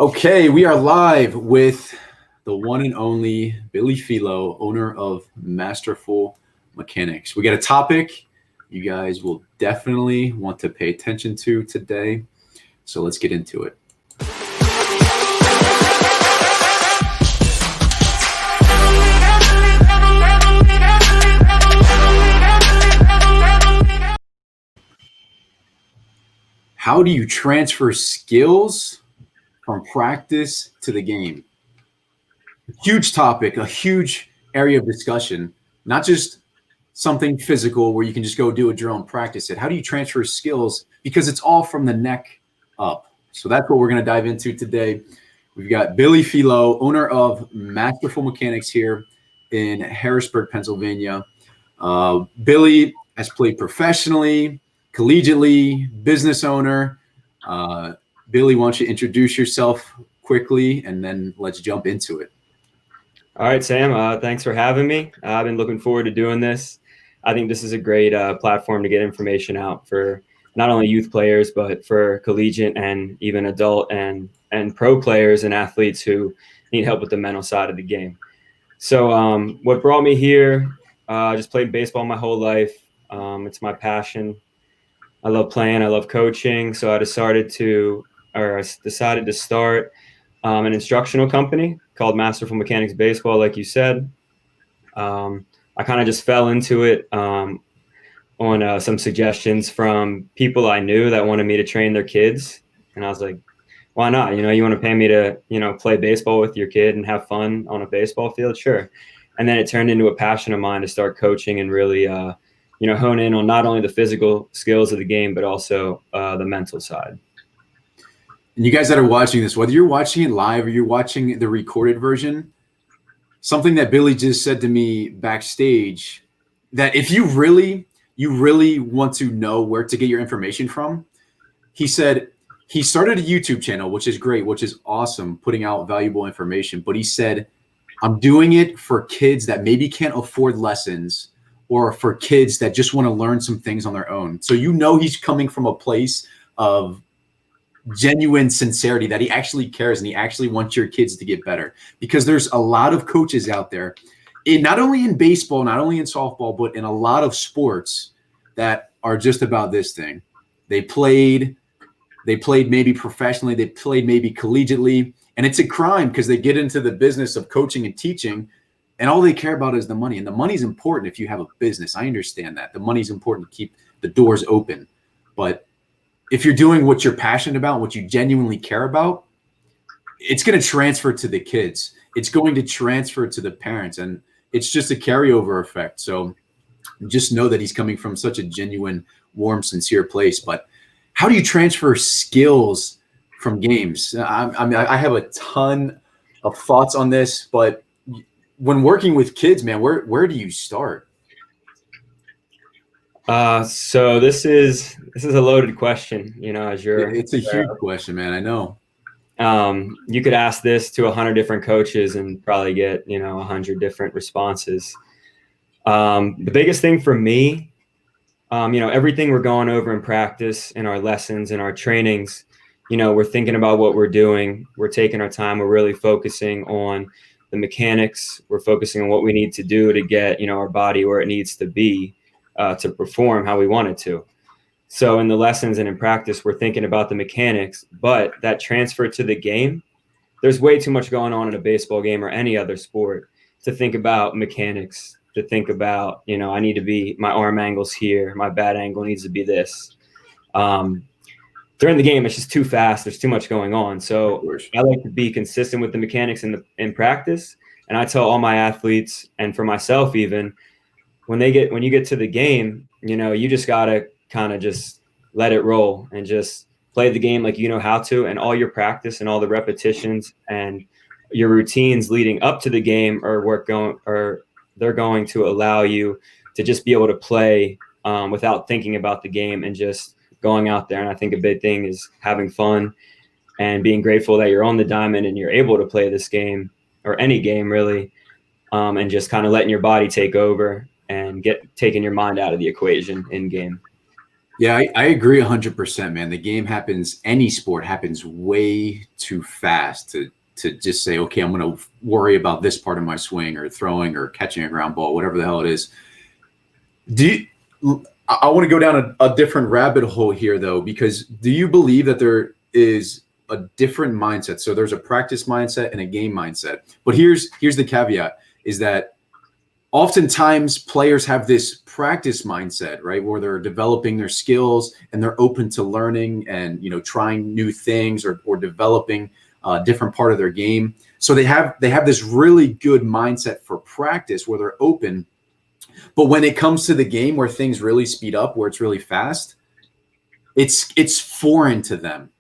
Okay, we are live with the one and only Billy Philo, owner of Masterful Mechanics. We got a topic you guys will definitely want to pay attention to today. So let's get into it. How do you transfer skills from practice to the game? Huge topic, a huge area of discussion, not just something physical where you can just go do a drill and practice it. How do you transfer skills? Because it's all from the neck up. So that's what we're going to dive into today. We've got Billy Philo, owner of Masterful Mechanics here in Harrisburg, Pennsylvania. Billy has played professionally, collegiately, business owner. Billy, why don't you introduce yourself quickly, and then let's jump into it. All right, Sam, thanks for having me. I've been looking forward to doing this. I think this is a great platform to get information out for not only youth players, but for collegiate and even adult and pro players and athletes who need help with the mental side of the game. So what brought me here, I just played baseball my whole life. It's my passion. I love playing. I love coaching. So I decided to start an instructional company called Masterful Mechanics Baseball, like you said. I kind of just fell into it on some suggestions from people I knew that wanted me to train their kids. And I was like, why not? You want to pay me to, play baseball with your kid and have fun on a baseball field? Sure. And then it turned into a passion of mine to start coaching and really, hone in on not only the physical skills of the game, but also the mental side. And you guys that are watching this, whether you're watching it live or you're watching the recorded version, something that Billy just said to me backstage, that if you really want to know where to get your information from, he said he started a YouTube channel, which is great, which is awesome, putting out valuable information. But he said, I'm doing it for kids that maybe can't afford lessons, or for kids that just want to learn some things on their own. So he's coming from a place of genuine sincerity, that he actually cares and he actually wants your kids to get better. Because there's a lot of coaches out there, not only in baseball, not only in softball, but in a lot of sports that are just about this thing. They played maybe professionally, they played maybe collegiately, and it's a crime because they get into the business of coaching and teaching, and all they care about is the money. And the money's important if you have a business. I understand that. The money's important to keep the doors open. But if you're doing what you're passionate about, what you genuinely care about, it's going to transfer to the kids. It's going to transfer to the parents, and it's just a carryover effect. So just know that he's coming from such a genuine, warm, sincere place. But how do you transfer skills from games? I have a ton of thoughts on this, but when working with kids, man, where do you start? So this is a loaded question, It's a huge question, man. I know. You could ask this to 100 different coaches and probably get, 100 different responses. The biggest thing for me, everything we're going over in practice, in our lessons, in our trainings, we're thinking about what we're doing. We're taking our time. We're really focusing on the mechanics. We're focusing on what we need to do to get, our body where it needs to be to perform how we want it to. So in the lessons and in practice, we're thinking about the mechanics, but that transfer to the game, there's way too much going on in a baseball game or any other sport to think about mechanics, to think about, I need to be, my arm angle's here, my bat angle needs to be this. During the game, it's just too fast. There's too much going on. So I like to be consistent with the mechanics in practice. And I tell all my athletes, and for myself even, when you get to the game, you just got to kind of just let it roll and just play the game like you know how to. And all your practice and all the repetitions and your routines leading up to the game they're going to allow you to just be able to play without thinking about the game and just going out there. And I think a big thing is having fun and being grateful that you're on the diamond and you're able to play this game, or any game really, and just kind of letting your body take over and taking your mind out of the equation in game. Yeah, I agree 100%, man. The game happens, any sport happens way too fast to just say, okay, I'm going to worry about this part of my swing or throwing or catching a ground ball, whatever the hell it is. Do you, I want to go down a different rabbit hole here, though, because do you believe that there is a different mindset? So there's a practice mindset and a game mindset. But here's the caveat: is that oftentimes players have this practice mindset, right, where they're developing their skills and they're open to learning and trying new things or developing a different part of their game. So they have this really good mindset for practice where they're open. But when it comes to the game where things really speed up, where it's really fast, it's foreign to them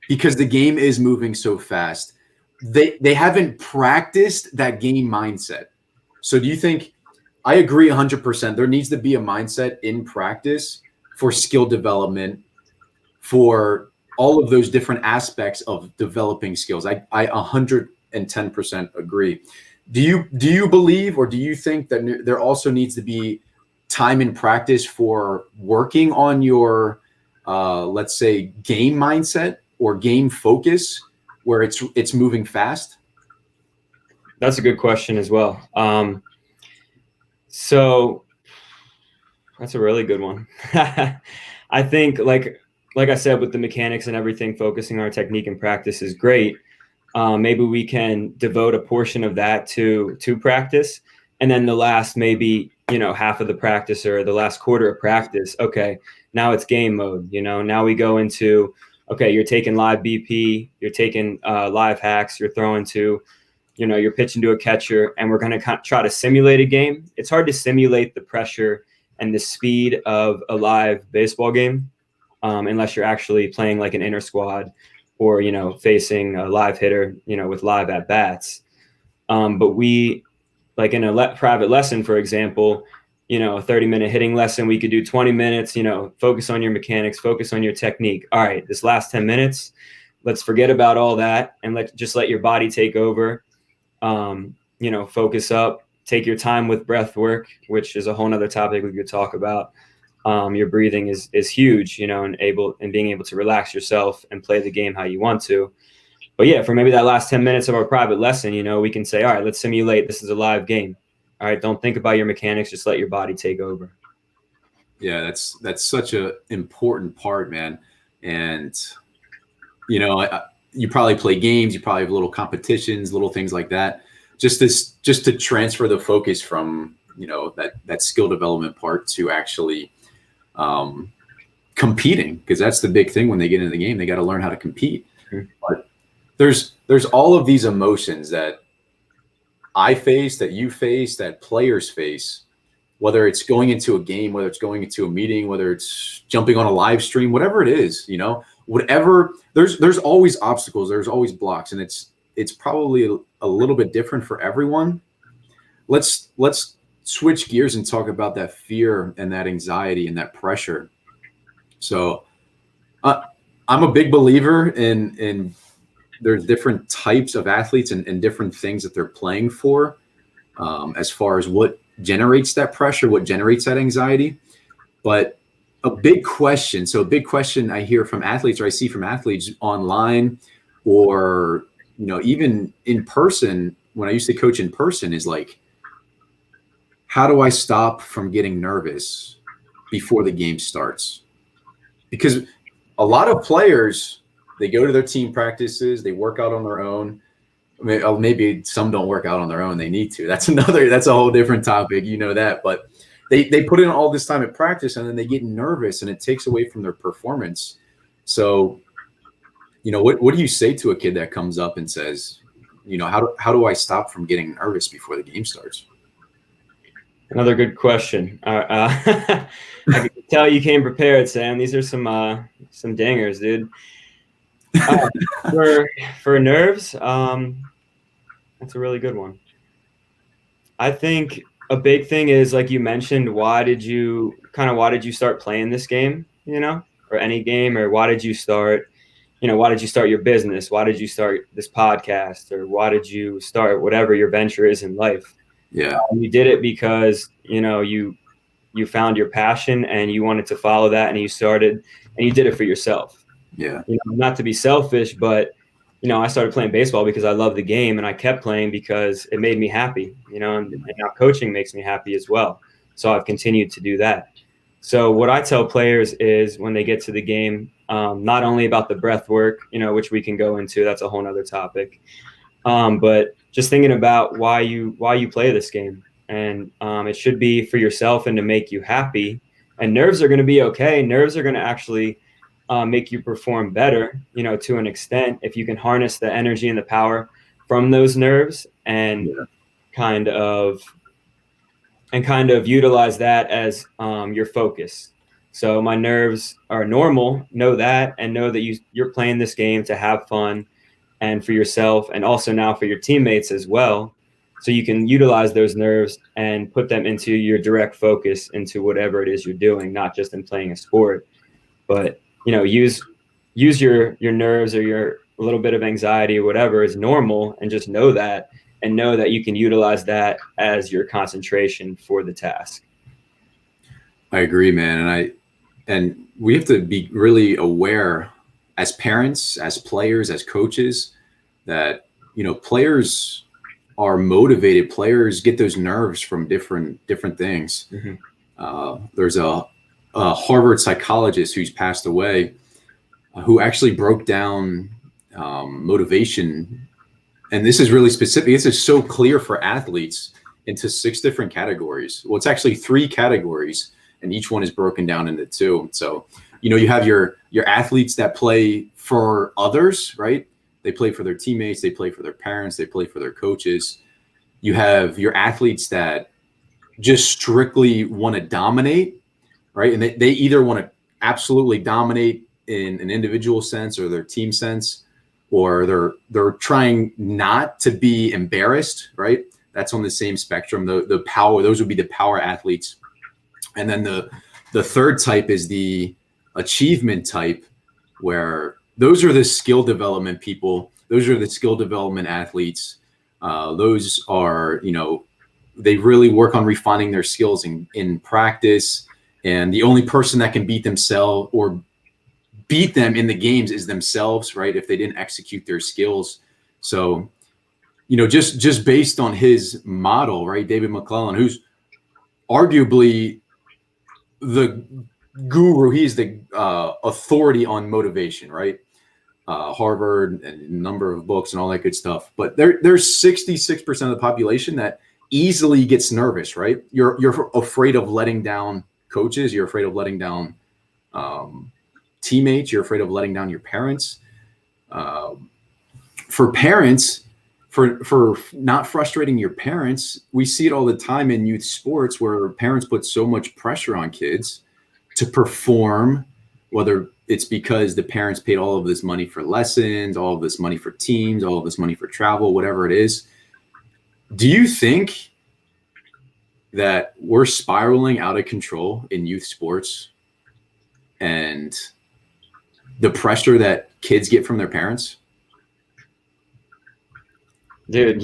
because the game is moving so fast. They haven't practiced that game mindset. So do you think, I agree 100%, there needs to be a mindset in practice for skill development, for all of those different aspects of developing skills. I 110% agree. Do you believe, or do you think that there also needs to be time in practice for working on your, let's say, game mindset or game focus, where it's moving fast? That's a good question as well. So that's a really good one. I think, like I said, with the mechanics and everything, focusing on our technique and practice is great. Maybe we can devote a portion of that to practice, and then the last maybe half of the practice or the last quarter of practice. Okay, now it's game mode. Now we go into, okay, you're taking live BP, you're taking live hacks, you're throwing to, you're pitching to a catcher, and we're going to try to simulate a game. It's hard to simulate the pressure and the speed of a live baseball game unless you're actually playing like an inter squad or, facing a live hitter, with live at bats. But we, like in a private lesson, for example, a 30-minute hitting lesson, we could do 20 minutes, focus on your mechanics, focus on your technique. All right, this last 10 minutes, let's forget about all that and let your body take over. Focus up, take your time with breath work, which is a whole nother topic we could talk about. Your breathing is huge, and being able to relax yourself and play the game how you want to. But yeah, for maybe that last 10 minutes of our private lesson, we can say, all right, let's simulate. This is a live game. All right, don't think about your mechanics. Just let your body take over. Yeah, that's such a important part, man. And you probably play games, you probably have little competitions, little things like that. Just to transfer the focus from that skill development part to actually competing, because that's the big thing when they get into the game. They got to learn how to compete. Mm-hmm. But there's all of these emotions that I face, that you face, that players face, whether it's going into a game, whether it's going into a meeting, whether it's jumping on a live stream, whatever it is, whatever, there's always obstacles, there's always blocks, and it's probably a little bit different for everyone. Let's switch gears and talk about that fear and that anxiety and that pressure. So I'm a big believer in there's different types of athletes and different things that they're playing for, as far as what generates that pressure, what generates that anxiety. But a big question I hear from athletes, or I see from athletes online, or even in person, when I used to coach in person, is like, how do I stop from getting nervous before the game starts? Because a lot of players, they go to their team practices, they work out on their own. Maybe some don't work out on their own, they need to. That's a whole different topic, that. But they put in all this time at practice, and then they get nervous, and it takes away from their performance. So, what do you say to a kid that comes up and says, how do I stop from getting nervous before the game starts? Another good question. I can tell you came prepared, Sam. These are some dingers, dude. For nerves, that's a really good one. I think a big thing is, like you mentioned, why did you start playing this game, or any game, or why did you start your business? Why did you start this podcast, or why did you start whatever your venture is in life? Yeah. You did it because, you you found your passion and you wanted to follow that, and you started and you did it for yourself. Yeah. Not to be selfish, but I started playing baseball because I love the game, and I kept playing because it made me happy, and now coaching makes me happy as well. So I've continued to do that. So what I tell players is when they get to the game, not only about the breath work, which we can go into, that's a whole nother topic, but just thinking about why you play this game. And it should be for yourself and to make you happy. And nerves are going to be okay. Nerves are going to actually make you perform better, to an extent, if you can harness the energy and the power from those nerves and kind of utilize that as your focus. So my nerves are normal, know that, and know that you're playing this game to have fun and for yourself, and also now for your teammates as well. So you can utilize those nerves and put them into your direct focus into whatever it is you're doing, not just in playing a sport, but use your nerves or your little bit of anxiety or whatever is normal, and just know that, and know that you can utilize that as your concentration for the task. I agree, man. And we have to be really aware as parents, as players, as coaches, that, players are motivated. Players get those nerves from different things. Mm-hmm. There's a Harvard psychologist who's passed away, who actually broke down motivation. And this is really specific. This is so clear for athletes, into 6 different categories. Well, it's actually 3 categories, and each one is broken down into 2. So, you have your athletes that play for others, right? They play for their teammates, they play for their parents, they play for their coaches. You have your athletes that just strictly want to dominate, right? And they either want to absolutely dominate in an individual sense or their team sense, or they're trying not to be embarrassed, right? That's on the same spectrum. The power, those would be the power athletes. And then the third type is the achievement type, where those are the skill development people. Those are the skill development athletes. Those are, they really work on refining their skills in practice. And the only person that can beat themselves or beat them in the games is themselves, right? If they didn't execute their skills. So, just based on his model, right? David McClellan, who's arguably the guru, he's the authority on motivation, right? Harvard and a number of books and all that good stuff. But there's 66% of the population that easily gets nervous, right? You're afraid of letting down coaches. You're afraid of letting down teammates. You're afraid of letting down your parents. For parents, for not frustrating your parents, we see it all the time in youth sports, where parents put so much pressure on kids to perform, whether it's because the parents paid all of this money for lessons, all of this money for teams, all of this money for travel, whatever it is. Do you think that we're spiraling out of control in youth sports, and the pressure that kids get from their parents? Dude,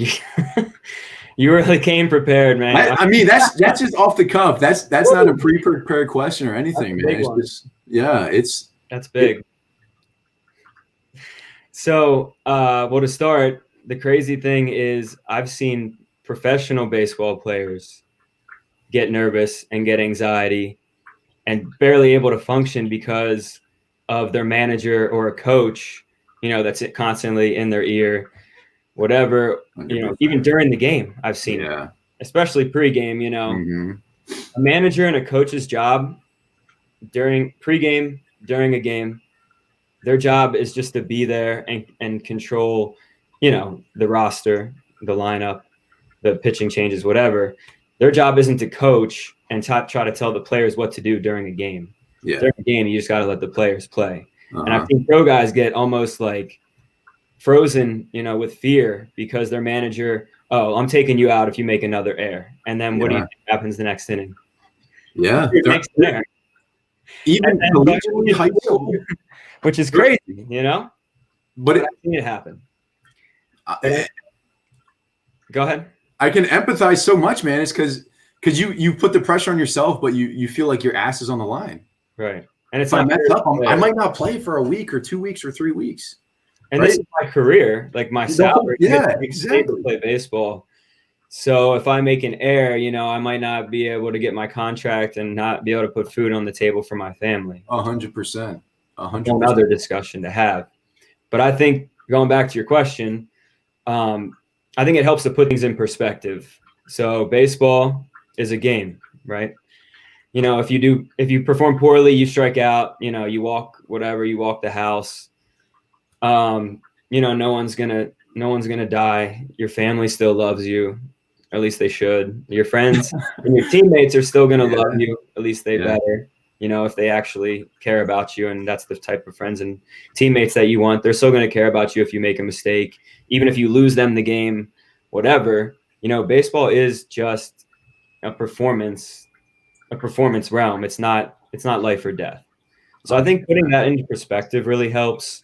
you really came prepared, man. I mean, that's just off the cuff. That's not a pre-prepared question or anything, man. It's just, that's big. So, well, to start, the crazy thing is I've seen professional baseball players get nervous and get anxiety and barely able to function because of their manager or a coach, that's constantly in their ear. Whatever, even during the game, I've seen it, especially pregame, Mm-hmm. A manager and a coach's job during pregame, during a game, their job is just to be there and control, the roster, the lineup, the pitching changes, whatever. Their job isn't to coach and try to tell the players what to do during a game. Yeah. During a game, you just got to let the players play. And I think pro guys get almost like frozen, with fear because their manager, oh, I'm taking you out if you make another error. And then what do you think happens the next inning? Yeah. Next inning. Even high school. Which is crazy, But I've seen it happen. Go ahead. I can empathize so much, man. It's because because you put the pressure on yourself, but you feel like your ass is on the line. Right. And it's If I not mess fair up, to I play. might not play for a week or 2 weeks or 3 weeks. And right? this is my career, like my salary. Yeah, I exactly. play baseball. So if I make an error, I might not be able to get my contract and not be able to put food on the table for my family. 100%. Another discussion to have. But I think going back to your question, I think it helps to put things in perspective. So baseball is a game, right? If you perform poorly, you strike out, you walk the house. No one's gonna die. Your family still loves you. At least they should. Your friends and your teammates are still gonna love you. At least they better. If they actually care about you, and that's the type of friends and teammates that you want, they're still gonna care about you if you make a mistake, even if you lose them the game, whatever. Baseball is just a performance realm. It's not life or death. So I think putting that into perspective really helps.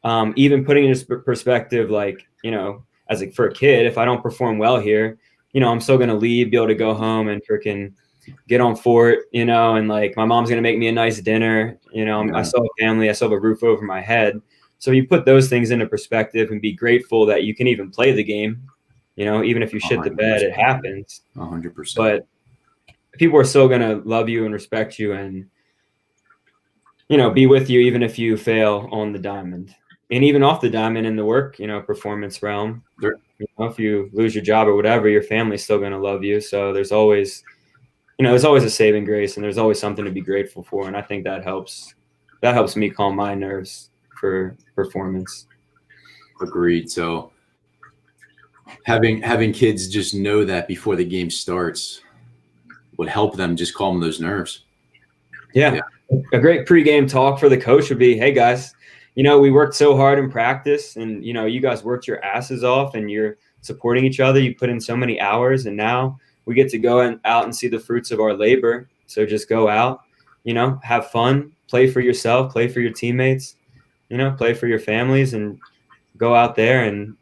Even putting it into perspective, like, for a kid, if I don't perform well here, I'm still going to leave, be able to go home and freaking get on fort, and like my mom's going to make me a nice dinner. I still have family, I still have a roof over my head. So you put those things into perspective and be grateful that you can even play the game, even if you shit the bed, it happens. 100%. But people are still going to love you and respect you and, be with you even if you fail on the diamond. And even off the diamond in the work, performance realm, if you lose your job or whatever, your family's still going to love you. So there's always a saving grace, and there's always something to be grateful for. And I think that helps me calm my nerves for performance. Agreed. So having kids just know that before the game starts would help them just calm those nerves. Yeah. A great pregame talk for the coach would be, hey guys, we worked so hard in practice, and you guys worked your asses off, and you're supporting each other. You put in so many hours, and now we get to go out and see the fruits of our labor. So just go out, have fun, play for yourself, play for your teammates, play for your families, and go out there and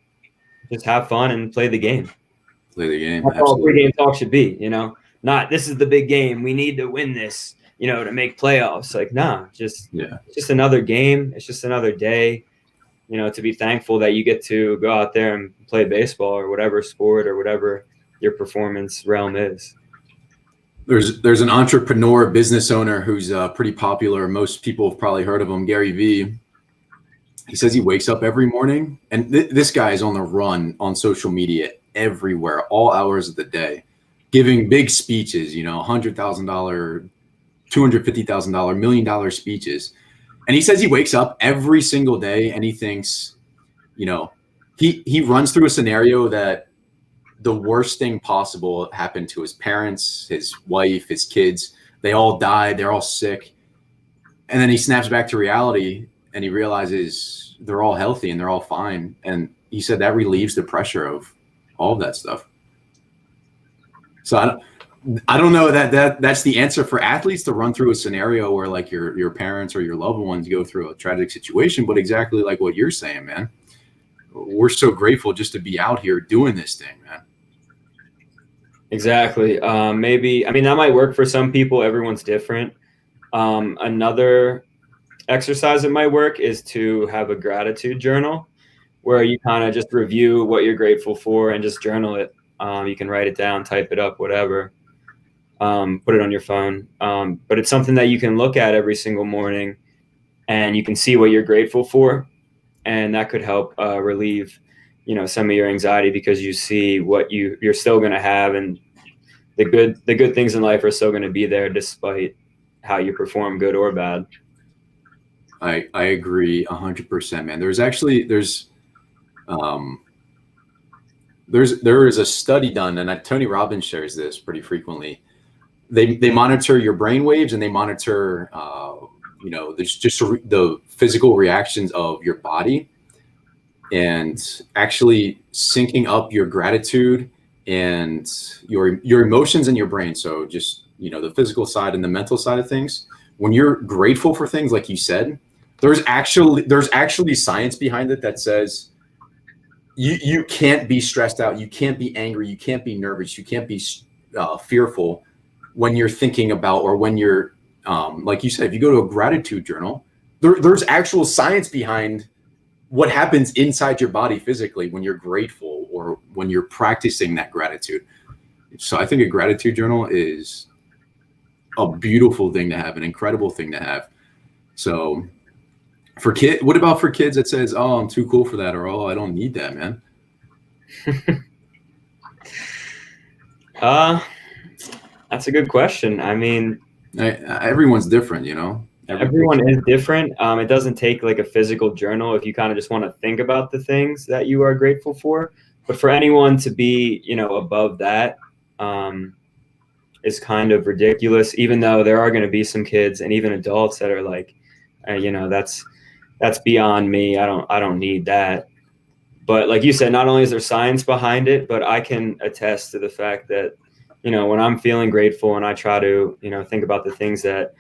just have fun and play the game. Play the game. That's all pregame talk should be, not this is the big game, we need to win this, to make playoffs. Like, nah, it's just another game. It's just another day, to be thankful that you get to go out there and play baseball or whatever sport or whatever your performance realm is. There's an entrepreneur, business owner who's pretty popular. Most people have probably heard of him, Gary Vee. He says he wakes up every morning, and this guy is on the run on social media everywhere, all hours of the day, giving big speeches, $100,000, $250,000, $1 million speeches. And he says he wakes up every single day and he thinks, he runs through a scenario that the worst thing possible happened to his parents, his wife, his kids. They all died. They're all sick. And then he snaps back to reality and he realizes they're all healthy and they're all fine. And he said that relieves the pressure of all of that stuff. So I don't know that's the answer for athletes, to run through a scenario where like your parents or your loved ones go through a tragic situation, but exactly like what you're saying, man. We're so grateful just to be out here doing this thing, man. Exactly. Maybe, that might work for some people. Everyone's different. Another exercise that might work is to have a gratitude journal where you kind of just review what you're grateful for and just journal it. You can write it down, type it up, whatever, put it on your phone. But it's something that you can look at every single morning and you can see what you're grateful for. And that could help relieve, some of your anxiety, because you see what you're still going to have, and the good things in life are still going to be there despite how you perform, good or bad. I agree 100%, man. There is a study done, and Tony Robbins shares this pretty frequently. They monitor your brain waves, and they monitor, there's just the physical reactions of your body, and actually syncing up your gratitude and your emotions in your brain. So just, the physical side and the mental side of things. When you're grateful for things, like you said, there's actually science behind it that says you can't be stressed out, you can't be angry, you can't be nervous, you can't be fearful when you're thinking about, or when you're, like you said, if you go to a gratitude journal, there's actual science behind what happens inside your body physically when you're grateful or when you're practicing that gratitude. So I think a gratitude journal is a beautiful thing to have, an incredible thing to have. So what about for kids that says, oh, I'm too cool for that, or oh, I don't need that, man? That's a good question. I mean, everyone's different, you know. Everyone is different. It doesn't take like a physical journal if you kind of just want to think about the things that you are grateful for. But for anyone to be, you know, above that is kind of ridiculous, even though there are going to be some kids and even adults that are like, you know, that's beyond me. I don't need that. But like you said, not only is there science behind it, but I can attest to the fact that, you know, when I'm feeling grateful and I try to, you know, think about the things that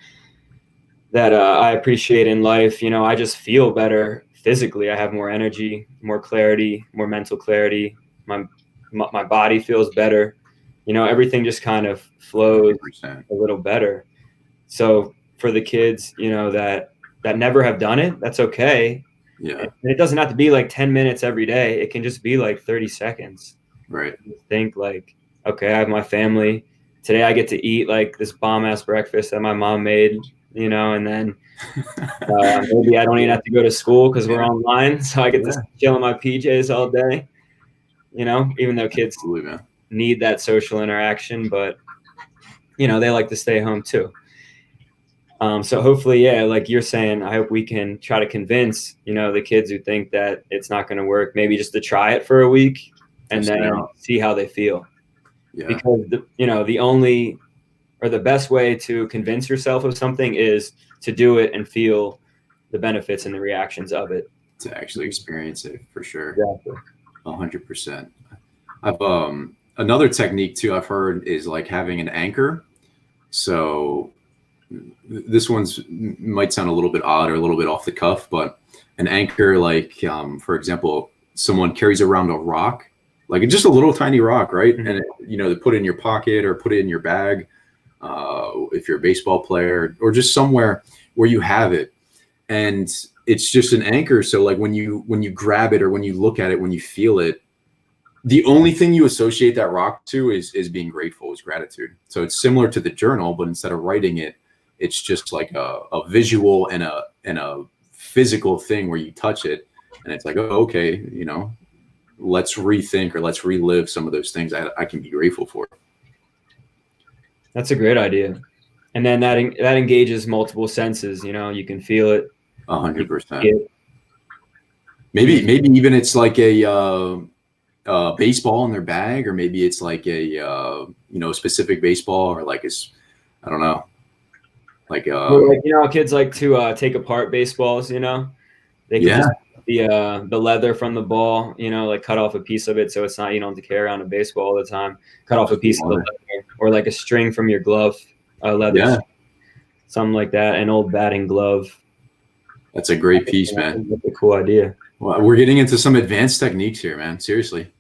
I appreciate in life, you know, I just feel better physically. I have more energy, more clarity, more mental clarity. My body feels better. You know, everything just kind of flows 100%. a little better. So for the kids, you know, that never have done it, that's okay. Yeah. And it doesn't have to be like 10 minutes every day. It can just be like 30 seconds. Right. Think like, okay, I have my family. Today I get to eat like this bomb ass breakfast that my mom made, you know, and then maybe I don't even have to go to school because we're online. So I get to chill in my PJs all day, you know, even though kids need that social interaction, but, you know, they like to stay home too. So hopefully, yeah, like you're saying, I hope we can try to convince, you know, the kids who think that it's not going to work, maybe just to try it for a week and then see how they feel. Yeah. Because, you know, the only or the best way to convince yourself of something is to do it and feel the benefits and the reactions of it. To actually experience it, for sure. Exactly. 100%. I've another technique too I've heard is like having an anchor. So this one's might sound a little bit odd or a little bit off the cuff, but an anchor, like for example, someone carries around a rock, like just a little tiny rock, right? Mm-hmm. And you know, they put it in your pocket or put it in your bag, if you're a baseball player, or just somewhere where you have it, and it's just an anchor. So like when you grab it or when you look at it, when you feel it, the only thing you associate that rock to is being grateful, is gratitude. So it's similar to the journal, but instead of writing it, it's just like a visual and a physical thing where you touch it, and it's like, oh, okay, you know, let's rethink or let's relive some of those things I can be grateful for. That's a great idea. And then that engages multiple senses. You know, you can feel it. 100%. Maybe even it's like a baseball in their bag, or maybe it's like a you know, specific baseball, or like I don't know. Like, you know, kids like to take apart baseballs, you know, they can just the leather from the ball, you know, like cut off a piece of it. So it's not, you don't have to carry around a baseball all the time, cut off a piece of the leather, or like a string from your glove, leather, something like that. An old batting glove. That's a great piece, man. That's a cool idea. Well, we're getting into some advanced techniques here, man. Seriously.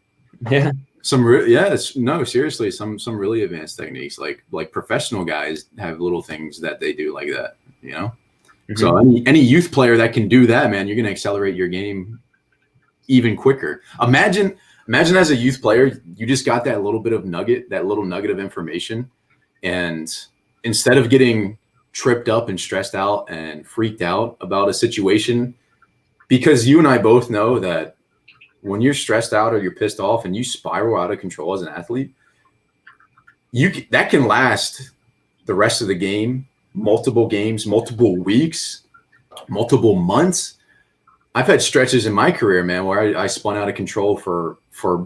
Yeah. Seriously, some really advanced techniques. Like professional guys have little things that they do like that, you know. Mm-hmm. So any youth player that can do that, man, you're gonna accelerate your game even quicker. Imagine as a youth player, you just got that little nugget of information, and instead of getting tripped up and stressed out and freaked out about a situation, because you and I both know that when you're stressed out or you're pissed off and you spiral out of control as an athlete, that can last the rest of the game, multiple games, multiple weeks, multiple months. I've had stretches in my career, man, where I spun out of control for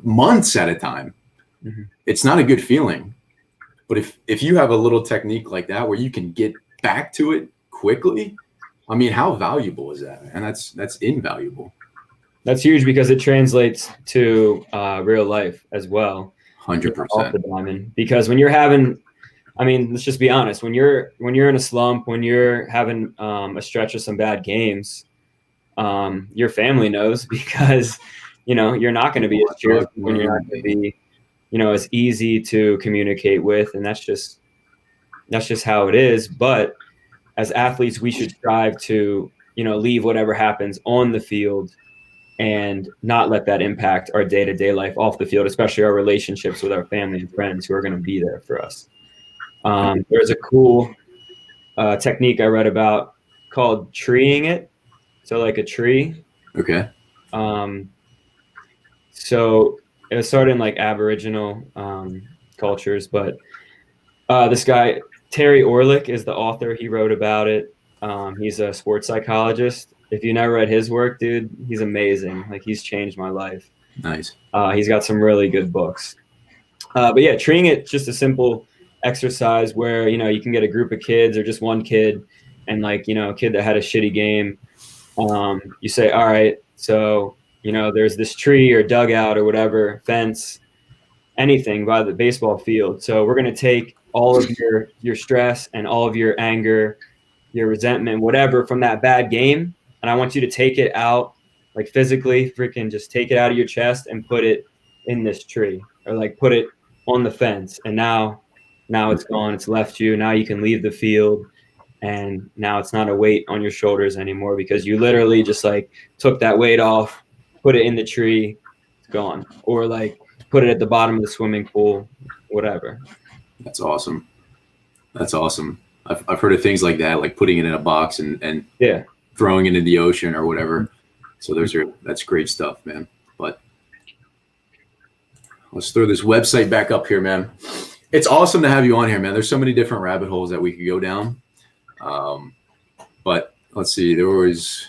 months at a time. Mm-hmm. It's not a good feeling. But if you have a little technique like that where you can get back to it quickly, I mean, how valuable is that, man? That's invaluable. That's huge because it translates to real life as well. 100%. Off the diamond. Because when you're having, I mean, let's just be honest. When you're in a slump, when you're having a stretch of some bad games, your family knows, because you know you're not going to be as cheerful when you're not going to be is easy to communicate with, and that's just how it is. But as athletes, we should strive to, leave whatever happens on the field and not let that impact our day-to-day life off the field, especially our relationships with our family and friends who are going to be there for us. There's a cool technique I read about called treeing it. So like a tree. Okay. So it was started in like Aboriginal cultures, but this guy, Terry Orlick, is the author. He wrote about it. He's a sports psychologist. If you never read his work, dude, he's amazing. Like, he's changed my life. Nice. He's got some really good books. But yeah, treating it just a simple exercise where, you can get a group of kids or just one kid, and like, a kid that had a shitty game. You say, all right, so, there's this tree or dugout or whatever, fence, anything by the baseball field. So we're going to take all of your stress and all of your anger, your resentment, whatever from that bad game. And I want you to take it out, like physically, freaking just take it out of your chest and put it in this tree, or like put it on the fence. And now it's gone. It's left you. Now you can leave the field. And now it's not a weight on your shoulders anymore, because you literally just like took that weight off, put it in the tree, it's gone. Or like put it at the bottom of the swimming pool, whatever. That's awesome. That's awesome. I've heard of things like that, like putting it in a box and Yeah, throwing it in the ocean or whatever. So that's great stuff, man. But let's throw this website back up here, man. It's awesome to have you on here, man. There's so many different rabbit holes that we could go down. But let's see, there was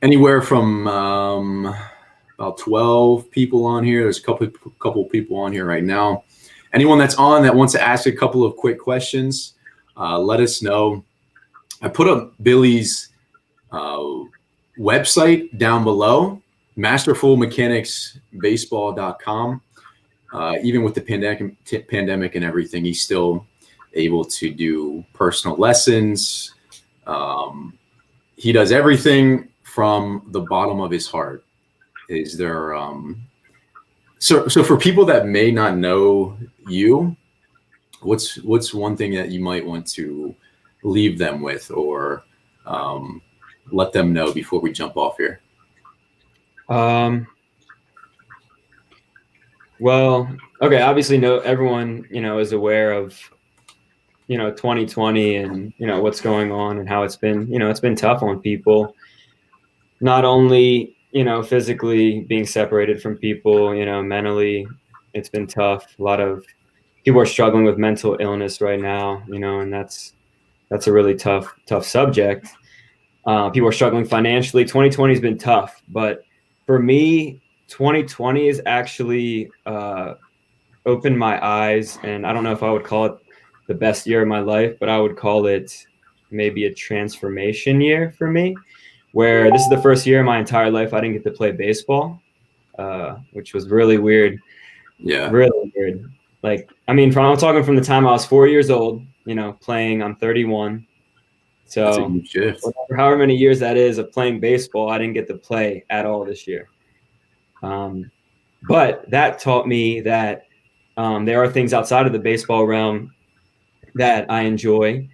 anywhere from about 12 people on here. There's a couple people on here right now. Anyone that's on that wants to ask a couple of quick questions, let us know. I put up Billy's website down below, masterfulmechanicsbaseball.com. Even with the pandemic and everything, he's still able to do personal lessons. He does everything from the bottom of his heart. Is there so for people that may not know you, what's one thing that you might want to leave them with, or let them know before we jump off here? Well, okay, obviously everyone, is aware of 2020 and what's going on and how it's been tough on people, not only physically being separated from people, mentally it's been tough. A lot of people are struggling with mental illness right now, and that's a really tough subject. People are struggling financially. 2020 has been tough, but for me, 2020 has actually opened my eyes, and I don't know if I would call it the best year of my life, but I would call it maybe a transformation year for me, where this is the first year in my entire life I didn't get to play baseball, which was really weird. Yeah. Really weird. Like, I mean, I'm talking from the time I was 4 years old, playing. I'm 31. So that's a huge shift. However many years that is of playing baseball, I didn't get to play at all this year. But that taught me that there are things outside of the baseball realm that I enjoy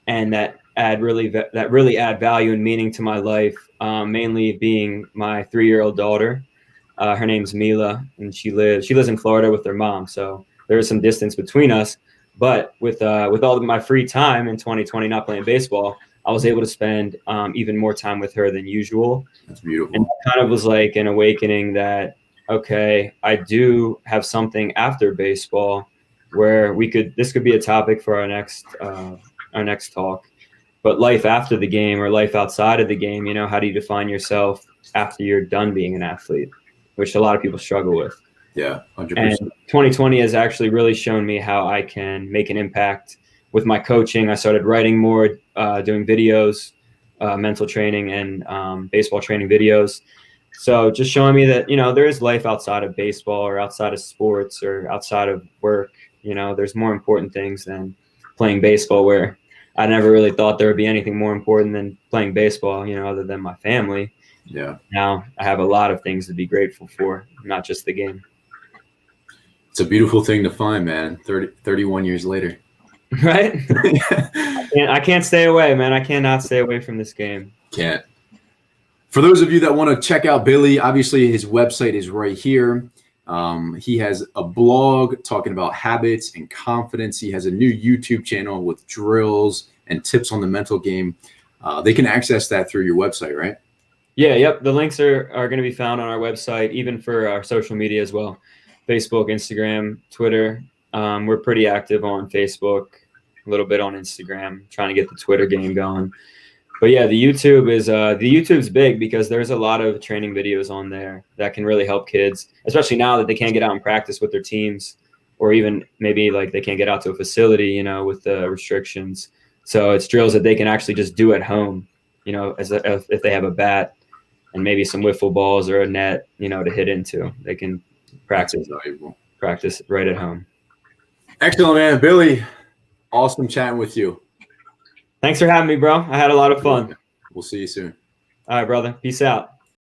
and that really add value and meaning to my life, mainly being my 3-year-old daughter. Her name's Mila, and she lives in Florida with her mom. So there is some distance between us. But with all of my free time in 2020 not playing baseball, I was able to spend even more time with her than usual. That's beautiful. And it kind of was like an awakening that, okay, I do have something after baseball where this could be a topic for our next talk. But life after the game, or life outside of the game, how do you define yourself after you're done being an athlete, which a lot of people struggle with. Yeah, 100%. And 2020 has actually really shown me how I can make an impact with my coaching. I started writing more, doing videos, mental training and baseball training videos. So just showing me that, there is life outside of baseball or outside of sports or outside of work. There's more important things than playing baseball, where I never really thought there would be anything more important than playing baseball, other than my family. Yeah. Now I have a lot of things to be grateful for, not just the game. It's a beautiful thing to find, man. 31 years later. Right? I can't stay away, man. I cannot stay away from this game. Can't. For those of you that want to check out Billy, obviously his website is right here. He has a blog talking about habits and confidence. He has a new YouTube channel with drills and tips on the mental game. They can access that through your website, right? Yeah, yep. The links are going to be found on our website, even for our social media as well. Facebook, Instagram, Twitter. We're pretty active on Facebook, a little bit on Instagram, trying to get the Twitter game going. But yeah, the YouTube's big because there's a lot of training videos on there that can really help kids, especially now that they can't get out and practice with their teams, or even maybe like they can't get out to a facility, you know, with the restrictions. So it's drills that they can actually just do at home, you know, if they have a bat and maybe some wiffle balls or a net, you know, to hit into. They can practice right at home. Excellent, man. Billy, awesome chatting with you. Thanks for having me, bro. I had a lot of fun. We'll see you soon. All right, brother. Peace out.